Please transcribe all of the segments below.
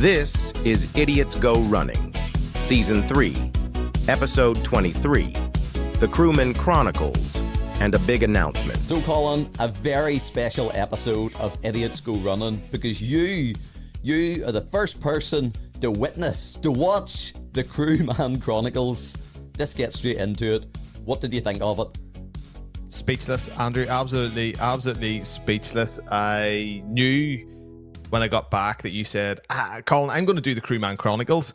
This is Idiots Go Running, Season 3, Episode 23, The Crewman Chronicles, and a big announcement. So, Colin, a very special episode of Idiots Go Running because you are the first person to witness, to watch the Crewman Chronicles. Let's get straight into it. What did you think of it? Speechless, Andrew. Absolutely speechless. I knew when I got back that you said, Colin, I'm going to do the Crewman Chronicles.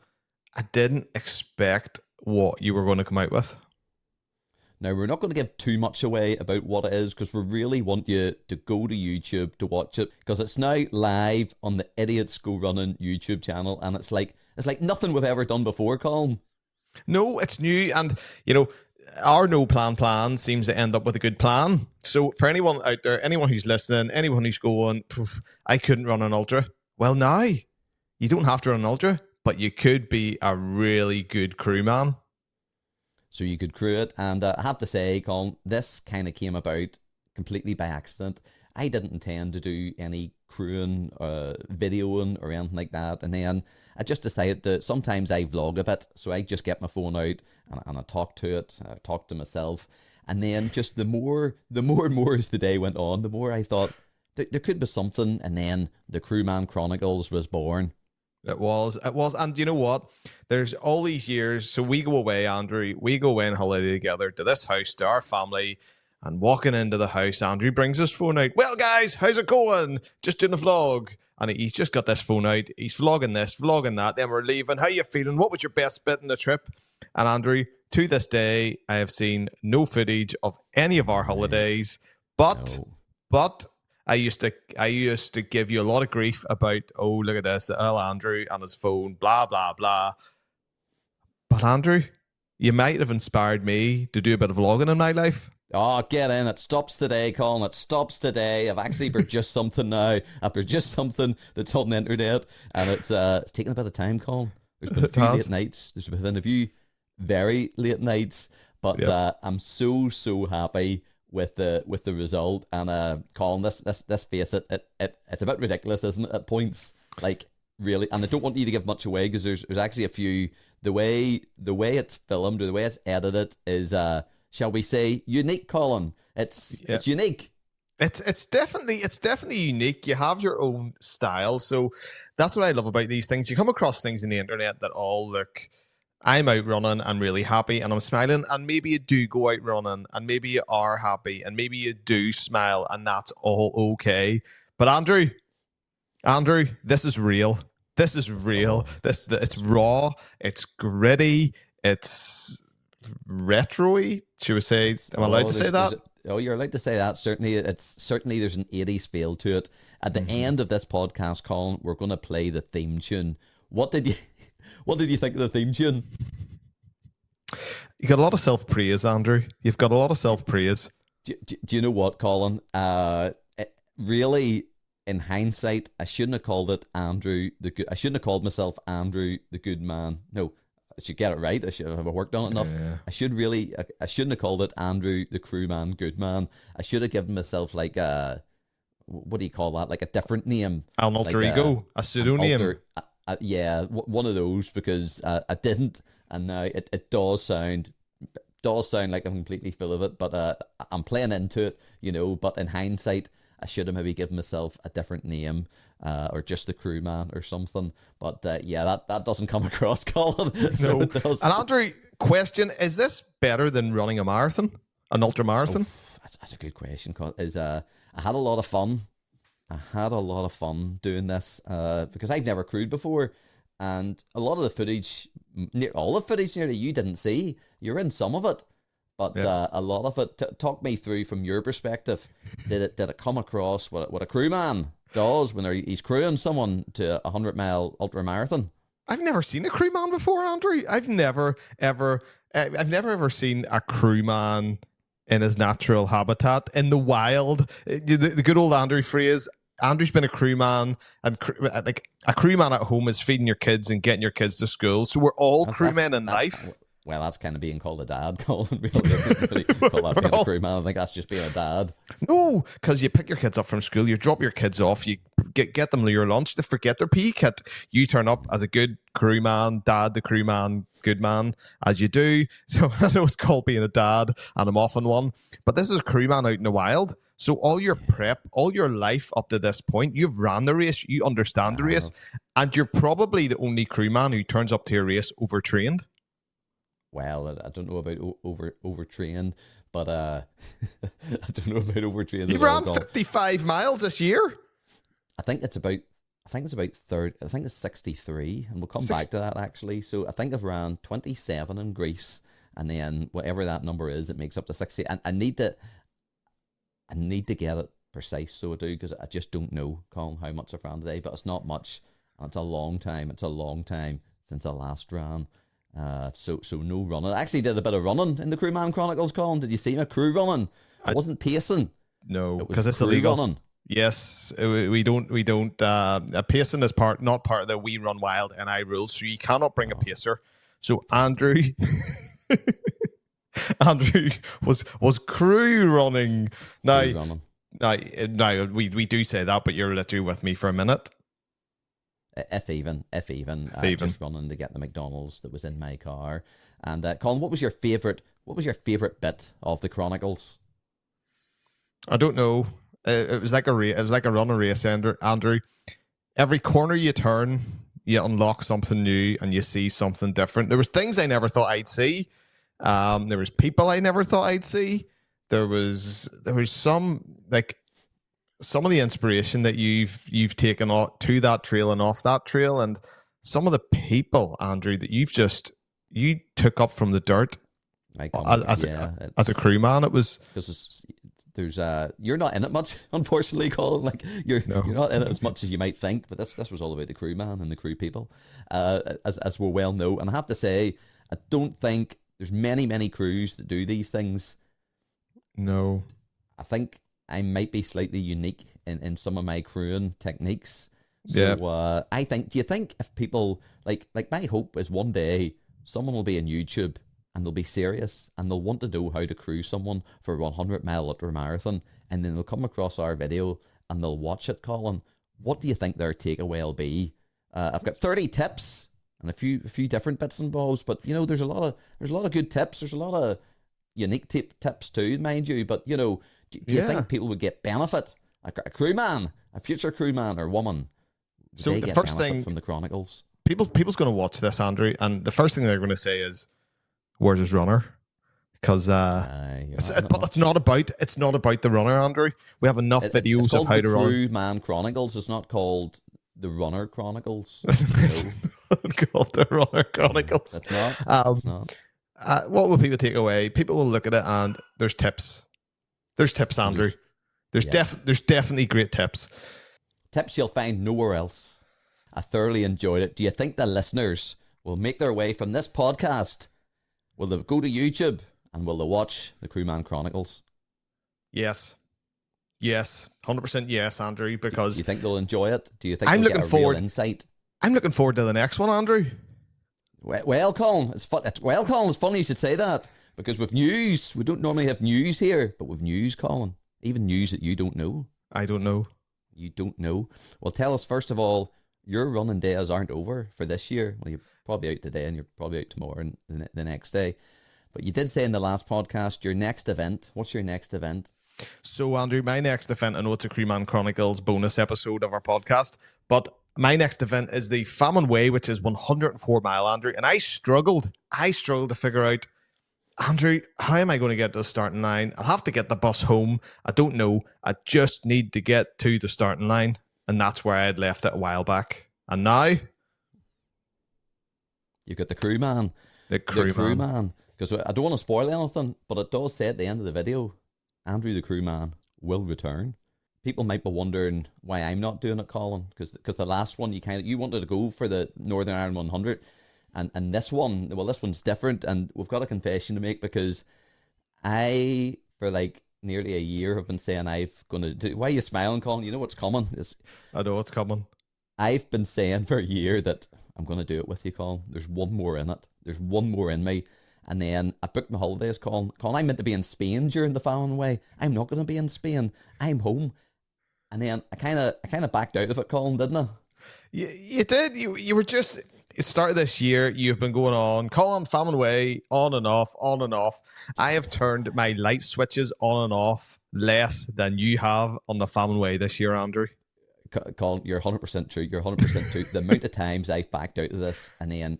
I didn't expect what you were going to come out with. Now, we're not going to give too much away about what it is because we really want you to go to YouTube to watch it because it's now live on the Idiots Go Running YouTube channel, and it's like nothing we've ever done before, Colin. No, it's new, and our no plan seems to end up with a good plan. So for anyone out there, anyone who's listening, anyone who's going, I couldn't run an ultra. Well, now you don't have to run an ultra, but you could be a really good crewman. So you could crew it, and I have to say, Colin, this kind of came about completely by accident. I didn't intend to do any crewing, videoing or anything like that, and then I just decided that sometimes I vlog a bit, so I just get my phone out and I talk to it, I talk to myself, and then just the more and more as the day went on, the more I thought there could be something, and then the Crewman Chronicles was born. It was, and you know what? There's all these years, so we go away, Andrew, we go away on holiday together to this house, to our family, and walking into the house, Andrew brings his phone out. Well, guys, how's it going? Just doing a vlog. And he's just got this phone out. He's vlogging this, vlogging that. Then we're leaving. How you feeling? What was your best bit in the trip? And Andrew, to this day, I have seen no footage of any of our holidays. But I used to give you a lot of grief about, oh, look at this, Andrew and his phone, blah, blah, blah. But Andrew, you might have inspired me to do a bit of vlogging in my life. Oh, get in. It stops today, Colin. It stops today. I've actually produced something now. I've produced something that's on the internet, and it's taken a bit of time, Colin. There's been a few late nights. There's been a few very late nights, but I'm so happy with the result. And Colin, let's face it, it's a bit ridiculous, isn't it, at points? Like, really. And I don't want you to give much away because there's actually a few. The way it's filmed or the way it's edited is shall we say unique, Colin? It's unique. It's definitely unique. You have your own style. So that's what I love about these things. You come across things in the internet that all look, I'm out running, I'm really happy and I'm smiling, and maybe you do go out running and maybe you are happy and maybe you do smile and that's all okay. But Andrew, this is real. This is real. It's raw, it's gritty, it's retro-y, should we say? Am I allowed to say that? You're allowed to say that. Certainly there's an 80s feel to it. At the end of this podcast, Colin, we're going to play the theme tune. What did you think of the theme tune? You got a lot of self-praise, Andrew. You've got a lot of self-praise. Do you know what, Colin? Really, in hindsight, I shouldn't have called it Andrew the Good. I shouldn't have called myself Andrew the Good Man. No, I should get it right. I should have worked on it enough. Yeah. I shouldn't have called it Andrew the Crewman Good Man. I should have given myself like what do you call that? Like a different name. An alter ego, a pseudonym. One of those, because I didn't, and now it does sound like I'm completely full of it, but I'm playing into it, but in hindsight, I should have maybe given myself a different name, or just the Crewman or something. But that doesn't come across, Colin. So no. It does. And Andrew, question: is this better than running a marathon, an ultra marathon? That's a good question, Colin. I had a lot of fun. Doing this because I've never crewed before, and a lot of the footage, all the footage nearly you didn't see. You're in some of it. But a lot of it, talk me through from your perspective. Did it come across what a crewman does when he's crewing someone to a 100-mile ultra marathon? I've never seen a crewman before, Andrew. I've never ever seen a crewman in his natural habitat in the wild. The good old Andrew phrase. Andrew's been a crewman, and like a crewman at home is feeding your kids and getting your kids to school. So we're all crewmen in life. Well, that's kind of being called a dad, Colin. Really, call that being a crewman. I think that's just being a dad. No, because you pick your kids up from school, you drop your kids off, you get them your lunch. They forget their PE kit. You turn up as a good crewman, dad, the crewman, good man, as you do. So I know it's called being a dad, and I'm often one. But this is a crewman out in the wild. So all your prep, all your life up to this point, you've ran the race, you understand the race, and you're probably the only crewman who turns up to a race overtrained. Well, I don't know about overtrained, but I don't know about overtrained. You ran 55 miles this year. I think it's about 30. I think it's 63, and we'll come back to that actually. So I think I've ran 27 in Greece, and then whatever that number is, it makes up to 60. And I need to get it precise, so I do, because I just don't know, Colin, how much I've ran today, but it's not much, and it's a long time. It's a long time since I last ran. So no running. I actually did a bit of running in the Crewman Chronicles, Colin. Did you see my crew running? I wasn't pacing. No, because it's illegal. Running. Yes, we don't. Pacing is not part of the We Run Wild NI rules, so you cannot bring a pacer. So Andrew was crew running. Now we do say that, but you're literally with me for a minute. If even. Just running to get the McDonald's that was in my car. And Colin, what was your favorite bit of the Chronicles? I don't know. It was like a race. It was like a run a race, Andrew. Every corner you turn, you unlock something new and you see something different. There was things I never thought I'd see. There was people I never thought I'd see. There was some of the inspiration that you've taken to that trail and off that trail, and some of the people, Andrew, that you took up from the dirt as a crewman. It was because there's you're not in it much, unfortunately, Colin. Like you're not in it as much as you might think. But this was all about the crewman and the crew people, as we well know. And I have to say, I don't think there's many crews that do these things. No, I think I might be slightly unique in some of my crewing techniques. So I think, do you think if people, like my hope is one day someone will be on YouTube and they'll be serious and they'll want to know how to crew someone for a 100-mile ultra marathon, and then they'll come across our video and they'll watch it, Colin. What do you think their takeaway will be? I've got 30 tips and a few different bits and bobs, but there's a lot of good tips. There's a lot of unique tips too, mind you, but do you think people would get benefit? A crewman, a future crewman or woman. So the first thing from the Chronicles, people's going to watch this, Andrew, and the first thing they're going to say is, "Where's his runner?" Because it's not about the runner, Andrew. We have enough videos of how to run. Crewman Chronicles. It's not called the Runner Chronicles. It's not called the Runner Chronicles. It's not. It's not. What will people take away? People will look at it and there's tips. There's tips, Andrew. There's definitely great tips. Tips you'll find nowhere else. I thoroughly enjoyed it. Do you think the listeners will make their way from this podcast? Will they go to YouTube and will they watch the Crewman Chronicles? Yes. 100% yes, Andrew, because... Do you think they'll enjoy it? Do you think they'll get a real insight? I'm looking forward to the next one, Andrew. Well, Colin, it's funny you should say that, because with news, we don't normally have news here, but with news, Colin, even news that you don't know. I don't know. You don't know. Well, tell us, first of all, your running days aren't over for this year. Well, you're probably out today and you're probably out tomorrow and the next day. But you did say in the last podcast, your next event. What's your next event? So, Andrew, my next event, I know it's a Crewman Chronicles bonus episode of our podcast, but my next event is the Famine Way, which is 104 mile, Andrew. And I struggled to figure out, Andrew, how am I going to get to the starting line? I'll have to get the bus home. I don't know. I just need to get to the starting line. And that's where I had left it a while back. And now... You've got the crewman. The crewman. Because I don't want to spoil anything, but it does say at the end of the video, Andrew the crewman will return. People might be wondering why I'm not doing it, Colin, because the last one you wanted to go for the Northern Ireland 100, and this one's different, and we've got a confession to make, because I, for like nearly a year, have been saying I'm going to do... Why are you smiling, Colin? You know what's coming. I know what's coming. I've been saying for a year that I'm going to do it with you, Colin. There's one more in it. There's one more in me. And then I booked my holidays, Colin. I'm meant to be in Spain during the Famine Way. I'm not going to be in Spain. I'm home. And then I kind of backed out of it, Colin, didn't I? You did. You were just start of this year. You've been going on, Colin Famine Way, on and off, on and off. I have turned my light switches on and off less than you have on the Famine Way this year, Andrew. Colin, you're 100% true. You're 100% true. The amount of times I've backed out of this and then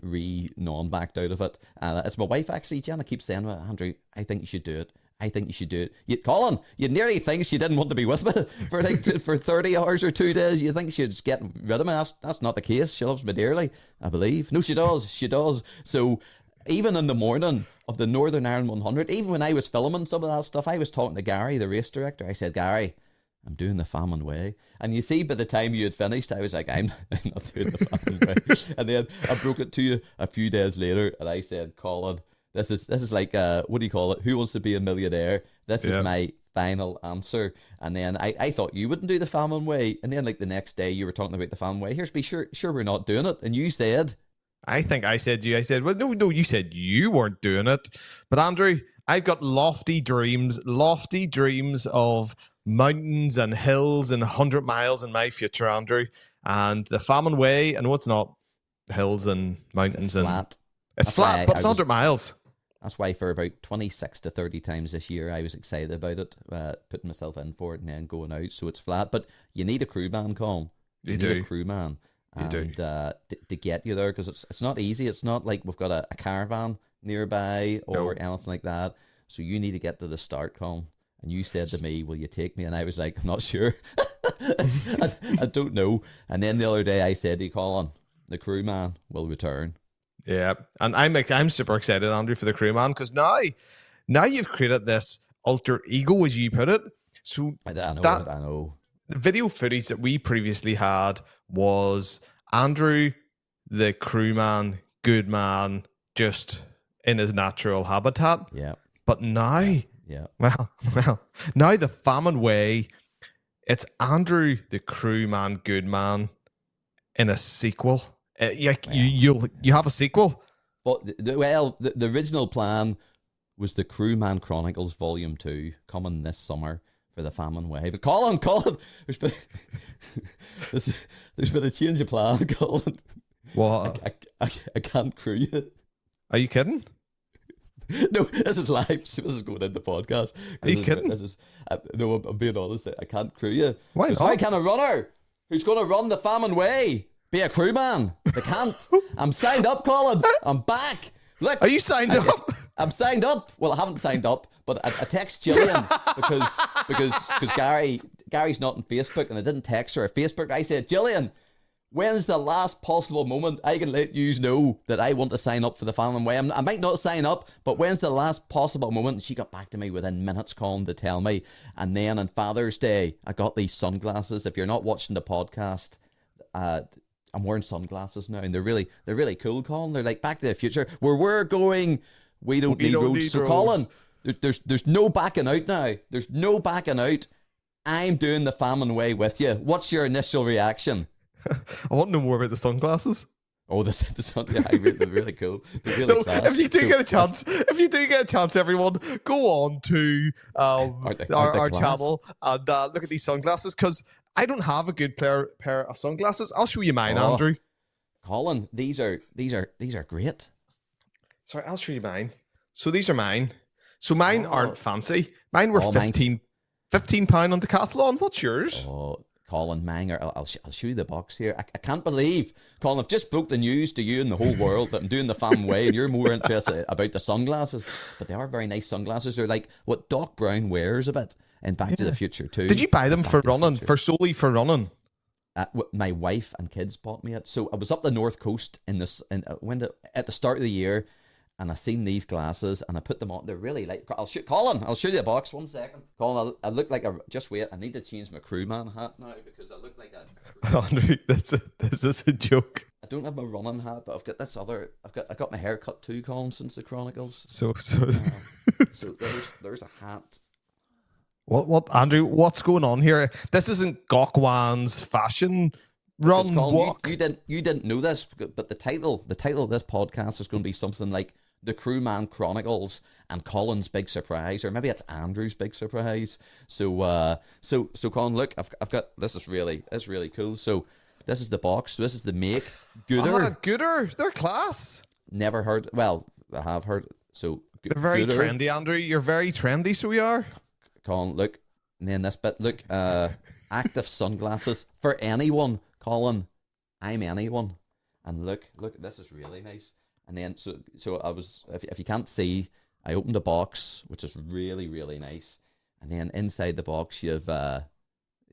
non-backed out of it. And it's my wife, actually, Gianna, keeps saying, well, Andrew, I think you should do it. I think you should do it. Colin, you nearly think she didn't want to be with me for for 30 hours or 2 days. You think she'd just get rid of me. That's not the case. She loves me dearly, I believe. No, she does. She does. So even in the morning of the Northern Ireland 100, even when I was filming some of that stuff, I was talking to Gary, the race director. I said, Gary, I'm doing the Famine Way. And you see, by the time you had finished, I was like, I'm not doing the Famine Way. And then I broke it to you a few days later, and I said, Colin, this is like, what do you call it? Who Wants to Be a Millionaire? This is my final answer. And then I thought you wouldn't do the Famine Way. And then like the next day you were talking about the Famine Way. Here's be sure we're not doing it. And you said... I think I said, well, no, you said you weren't doing it. But Andrew, I've got lofty dreams of mountains and hills and 100 miles in my future, Andrew. And the Famine Way, I know it's not hills and mountains. It's flat. It's flat, but it's 100 miles. That's why for about 26 to 30 times this year, I was excited about it, putting myself in for it and then going out. So it's flat, but you need a crewman, Colin. You need a crewman. To get you there, because it's not easy. It's not like we've got a caravan nearby or anything like that. So you need to get to the start, Colin. And you said to me, will you take me? And I was like, I'm not sure. I don't know. And then the other day I said to you, Colin, the crewman will return. Yeah, and I'm super excited, Andrew, for the crewman, because now you've created this alter ego, as you put it. So I know. The video footage that we previously had was Andrew, the crewman, good man, just in his natural habitat. Yeah. But now, well, now the Famine Way, it's Andrew, the crewman, good man, in a sequel. You have a sequel. But the original plan was the Crewman Chronicles Volume 2 coming this summer for the Famine Way. But Colin, there's been a change of plan, Colin. What? I can't crew you. Are you kidding? No, this is live. This is going in the podcast. Are you kidding? No, I'm being honest. I can't crew you. Why not? Why can't a runner who's going to run the Famine Way be a crewman? They can't. I'm signed up, Colin. I'm back. Look, are you signed up? I'm signed up. Well, I haven't signed up, but I text Gillian because Gary's not on Facebook, and I didn't text her on Facebook. I said, Gillian, when's the last possible moment I can let you know that I want to sign up for the Famine Way? I might not sign up, but when's the last possible moment? And she got back to me within minutes, Colin, to tell me. And then on Father's Day, I got these sunglasses. If you're not watching the podcast, I'm wearing sunglasses now, and they're really cool, Colin. They're like Back to the Future. Where we're going, we don't need roads. So, Colin, there's no backing out now. There's no backing out. I'm doing the Famine Way with you. What's your initial reaction? I want to know more about the sunglasses. Oh, the they're really cool. They're really class. If you do get a chance, everyone, go on to our channel and look at these sunglasses, because I don't have a good pair of sunglasses. I'll show you mine, Andrew. Colin, these are great. Sorry, I'll show you mine. So these are mine. So mine aren't fancy. Mine were £15 on Decathlon. What's yours? Oh, Colin, mine are. I'll show you the box here. I can't believe, Colin, I've just broke the news to you and the whole world that I'm doing the Famine Way, and you're more interested about the sunglasses. But they are very nice sunglasses. They're like what Doc Brown wears a bit in Back to the Future too. Did you buy them for running? Solely for running? My wife and kids bought me it. So I was up the North Coast at the start of the year, and I seen these glasses and I put them on. They're really like, Colin, I'll show you the box. 1 second. Colin, I look like just wait. I need to change my crewman hat now because I look like a Andrew, this is a joke. I don't have my running hat, but I've got this other. I got my hair cut too, Colin, since the Chronicles. So there's a hat. What, Andrew? What's going on here? This isn't Gokwan's fashion run walk. You didn't know this, but the title of this podcast is going to be something like the Crewman Chronicles and Colin's big surprise, or maybe it's Andrew's big surprise. So Colin, look, I've got this. It's really cool. So this is the box. So this is the make. Gooder. Gooder. They're class. Never heard. Well, I have heard. So they're very Gooder. trendy, Andrew. You're very trendy, so we are. Colin, look. And then this bit, look. Active sunglasses for anyone, Colin. I'm anyone. And look, this is really nice. And then, so I was, if you can't see, I opened a box, which is really, really nice. And then inside the box, you have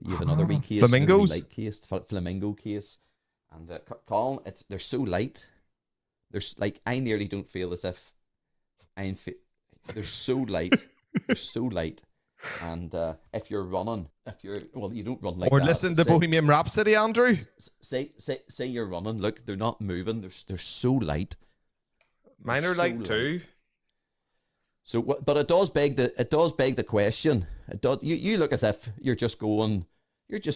another wee case. Flamingos? Light case, flamingo case. And Colin, they're so light. There's like, I nearly don't feel as if they're so light. They're so light. And if you're running, you don't run like or that. listen to Bohemian Rhapsody, Andrew. Say you're running. Look, they're not moving. They're so light. Mine are light too. So, but it does beg the question. It does. You look as if you're just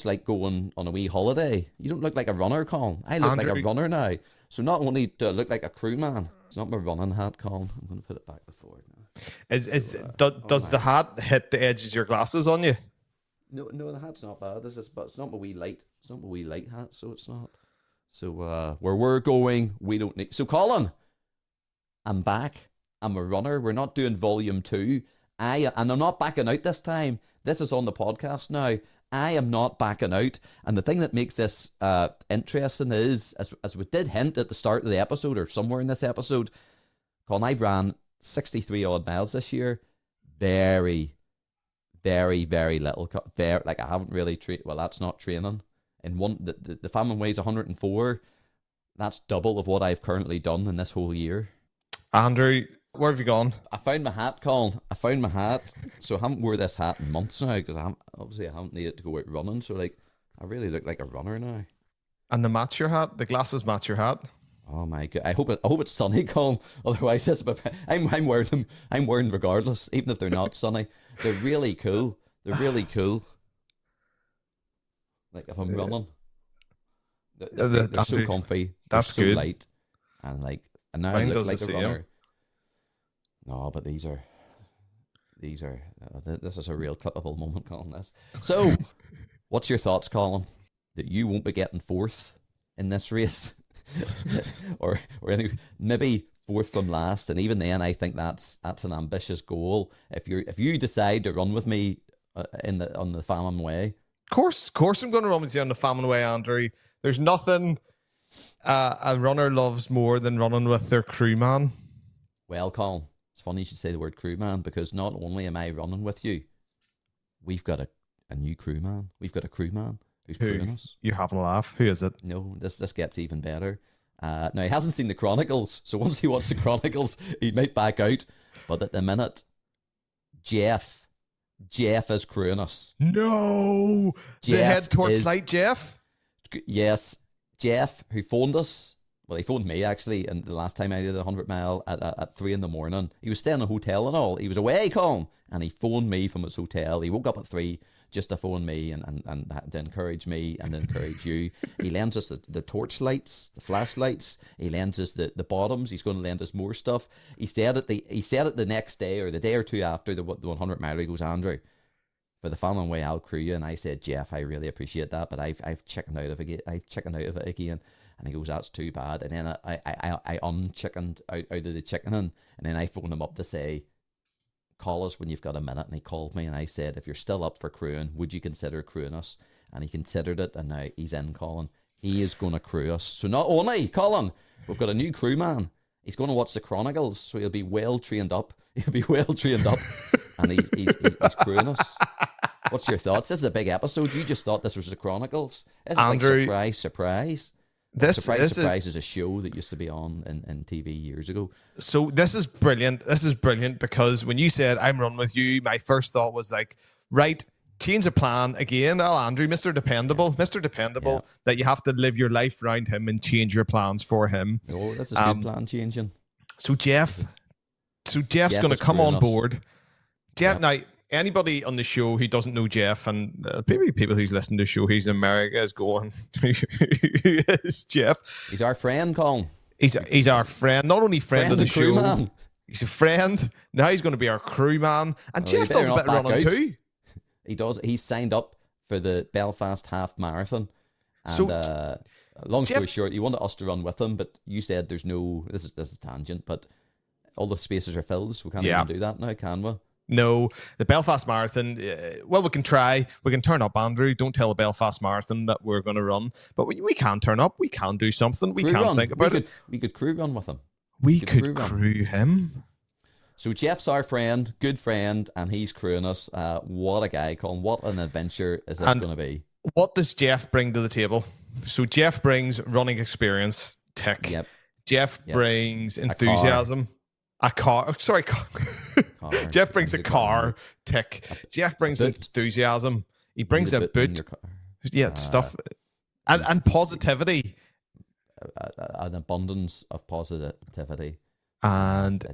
like going on a wee holiday. You don't look like a runner, Colin. I look like a runner now. So not only do I look like a crewman, it's not my running hat, Colin. I'm going to put it back before now. Does the hat hit the edges of your glasses on you? No, the hat's not bad. But it's not my wee light. It's not my wee light hat, so it's not. So where we're going, we don't need. So Colin, I'm back. I'm a runner. We're not doing volume 2. And I'm not backing out this time. This is on the podcast now. I am not backing out. And the thing that makes this interesting is, as we did hint at the start of the episode, or somewhere in this episode, Colin, I've ran 63 odd miles this year. Very, very, very little. Like I haven't really trained. Well, that's not training. And the famine weighs 104. That's double of what I've currently done in this whole year. Andrew, where have you gone? I found my hat, Colin. I found my hat. So I haven't wore this hat in months now because I haven't needed to go out running. So like, I really look like a runner now. And the match your hat. The glasses match your hat. Oh my god! I hope it's sunny, Colin. Otherwise, I'm wearing them. I'm wearing regardless, even if they're not sunny. They're really cool. They're really cool. Like if I'm running, they're so comfy. They're so good. Light, and now Mine I look does like the a same. runner. No, but these are. This is a real clippable moment, Colin. This. So, what's your thoughts, Colin? That you won't be getting fourth in this race? or maybe fourth from last, and even then, I think that's an ambitious goal. If you decide to run with me on the famine way, of course, I'm going to run with you on the famine way, Andrew. There's nothing a runner loves more than running with their crewman. Well, Colin, it's funny you should say the word crewman, because not only am I running with you, we've got a new crewman. We've got a crewman. Who's crewing us? You're having a laugh. Who is it? No, this gets even better. Now, he hasn't seen the Chronicles, so once he watches the Chronicles, he might back out. But at the minute, Jeff is crewing us. No! The head torchlight Jeff? Yes, Jeff, who phoned us. Well, he phoned me, actually, and the last time I did a 100-mile at 3 in the morning. He was staying in a hotel and all. He was away, Colin, and he phoned me from his hotel. He woke up at 3 just to phone me and to encourage me and to encourage you. He lends us the torch lights, the flashlights. He lends us the bottoms. He's going to lend us more stuff. He said it the next day or the day or two after the 100 mile. He goes, Andrew, for the famine way, I'll crew you. And I said, Jeff, I really appreciate that, but I've chickened out of it again. And he goes, that's too bad. And then I unchickened out of the chickening, and then I phoned him up to say, call us when you've got a minute. And he called me, and I said, if you're still up for crewing, would you consider crewing us? And he considered it, and now he's in, Colin. He is going to crew us. So not only, Colin, we've got a new crewman. He's going to watch the Chronicles, so he'll be well trained up. And he's crewing us. What's your thoughts? This is a big episode. You just thought this was the Chronicles. This is Andrew, like surprise. Surprise is a show that used to be on in TV years ago. So this is brilliant. This is brilliant because when you said I'm running with you, my first thought was like, right, change of plan again. Oh, Andrew, Mr. Dependable, that you have to live your life around him and change your plans for him. Oh, this is good plan changing. So Jeff's going to come on board. Jeff, now, anybody on the show who doesn't know Jeff, and maybe people who's listening to the show, he's in America, is going, who is Jeff? He's our friend, Colin. He's our friend, not only friend of the show. He's a friend. Now he's going to be our crewman. And Well, he Jeff better does a not bit of back running out. too. He does. He's signed up for the Belfast Half Marathon. And So, long story Jeff- short, he wanted us to run with him, but you said there's no. This is a tangent, but all the spaces are filled, so we can't Yeah. even do that now, can we? No, the Belfast Marathon, well, we can try. We can turn up, Andrew. Don't tell the Belfast Marathon that we're going to run. But we can turn up. We can do something. We Crew can run. think about it. We could crew run with him. We could could crew run. crew him. So Jeff's our friend, good friend, and he's crewing us. What a guy, Colin. What an adventure is this And- going to be? What does Jeff bring to the table? So Jeff brings running experience. Tick. Yep. Jeff Yep. brings enthusiasm. A car. Oh, sorry. Car. Jeff brings a car. Tick. Jeff brings boot. enthusiasm. He brings a in boot. your car. Yeah, stuff. And positivity. An abundance of positivity. And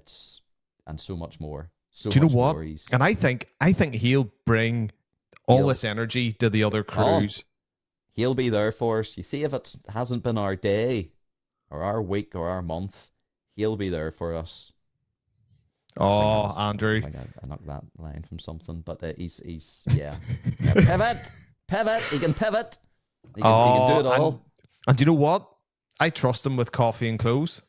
And so much more. So do you know much what? more. He's, And I think he'll bring all this energy to the other crews. he'll be there for us. You see, if it hasn't been our day or our week or our month, he'll be there for us. Oh, Andrew. I think I knocked that line from something, but he's yeah. Pivot. He can pivot. He can do it all. And do you know what? I trust him with coffee and clothes.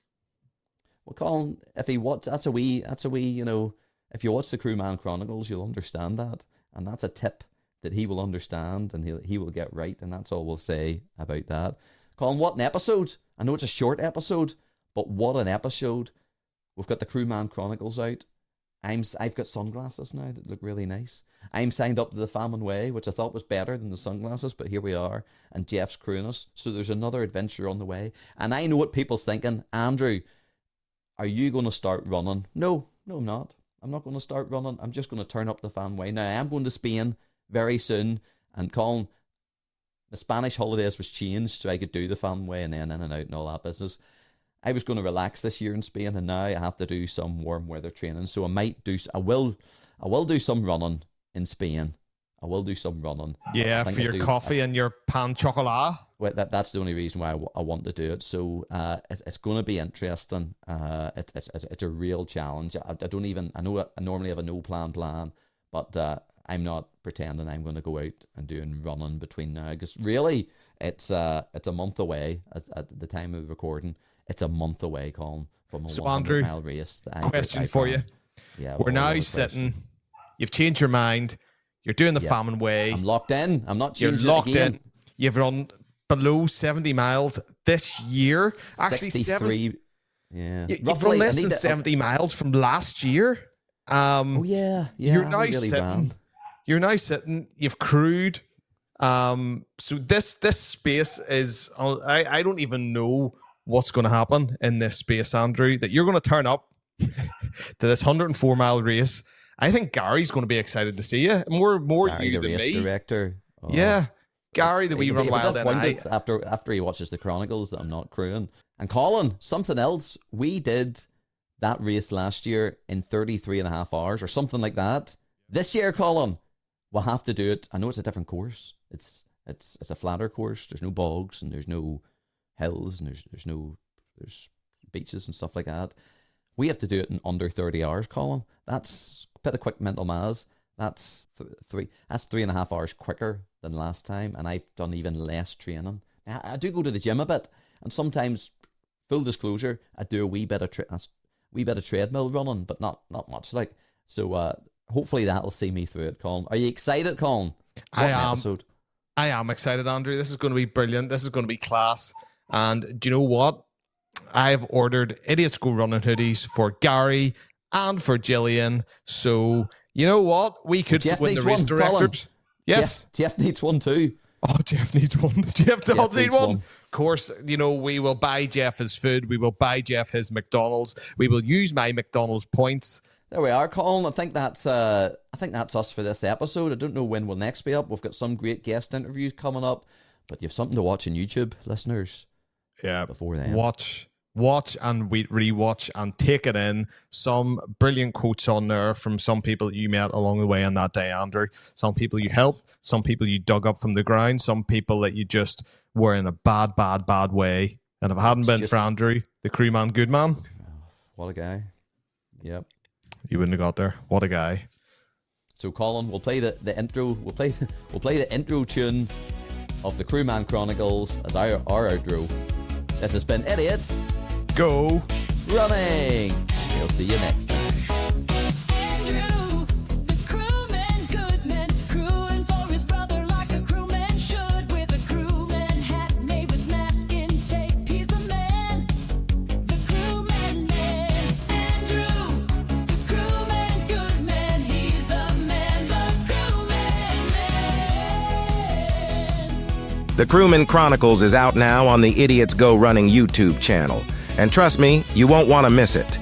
Well, Colin, if he watch, that's a wee. You know, if you watch the Crewman Chronicles, you'll understand that, and that's a tip that he will understand and he will get right, and that's all we'll say about that. Colin, what an episode! I know it's a short episode, but what an episode! We've got the Crewman Chronicles out. I've got sunglasses now that look really nice. I'm signed up to the Famine Way, which I thought was better than the sunglasses, but here we are, and Jeff's crewing us. So there's another adventure on the way. And I know what people's thinking. Andrew, are you going to start running? No, I'm not. I'm not going to start running. I'm just going to turn up the Famine Way. Now, I am going to Spain very soon, and Colin, the Spanish holidays was changed so I could do the Famine Way and then in and out and all that business. I was going to relax this year in Spain, and now I have to do some warm weather training. So I will do some running in Spain. I will do some running. Yeah, for your coffee and your pan chocolat. Well, that's the only reason why I want to do it. So it's going to be interesting. It's a real challenge. I know I normally have a no plan, but I'm not pretending I'm going to go out and doing running between now, because really it's a month away at the time of recording. It's a month away, Colin, from a 100-mile race. Question for you. Yeah, we're now sitting. You've changed your mind. You're doing the Famine Way. I'm locked in. I'm not changing. You're locked again. in. You've run below 70 miles this year. Actually, 63. Yeah, you've run less than 70 miles from last year. Oh yeah. You're now sitting. You're now sitting. You've crewed. So this space is. I don't even know what's going to happen in this space, Andrew. That you're going to turn up to this 104-mile race. I think Gary's going to be excited to see you. More Gary, you the than race me. director. Oh. Yeah, Gary, the wee run wild. After he watches the Chronicles, that I'm not crewing. And Colin, something else. We did that race last year in 33 and a half hours or something like that. This year, Colin, we'll have to do it. I know it's a different course. It's a flatter course. There's no bogs and there's no hills and there's beaches and stuff like that. We have to do it in under 30 hours, Colin. That's a bit of quick mental maths. That's 3.5 hours quicker than last time, and I've done even less training. Now, I do go to the gym a bit, and sometimes, full disclosure, I do a wee bit of treadmill running, but not much. Like, so hopefully that'll see me through it, Colin. Are you excited, Colin? I am excited, Andrew. This is going to be brilliant. This is going to be class. And do you know what? I've ordered Idiots Go Running hoodies for Gary and for Gillian. So, you know what? We could win the race directors. Yes. Jeff needs one too. Oh, Jeff needs one. Jeff does need one. Of course, you know, we will buy Jeff his food. We will buy Jeff his McDonald's. We will use my McDonald's points. There we are, Colin. I think that's us for this episode. I don't know when we'll next be up. We've got some great guest interviews coming up, but you have something to watch on YouTube, listeners. Yeah, before then, watch and rewatch and take it in. Some brilliant quotes on there from some people that you met along the way on that day, Andrew. Some people you helped, some people you dug up from the ground, some people that you just were in a bad way. And if it hadn't been for Andrew, the crewman, good man. What a guy. Yep. You wouldn't have got there. What a guy. So Colin, we'll play the intro. We'll play the intro tune of the Crewman Chronicles as our outro. This has been Idiots Go Running. We'll see you next time. Andrew, the crewman, good man, crewing for his brother like a crewman should, with a crewman hat made with masking tape. He's the man, the crewman man. Andrew, the crewman, good man, he's the man, the crewman man. The Crewman Chronicles is out now on the Idiots Go Running YouTube channel. And trust me, you won't want to miss it.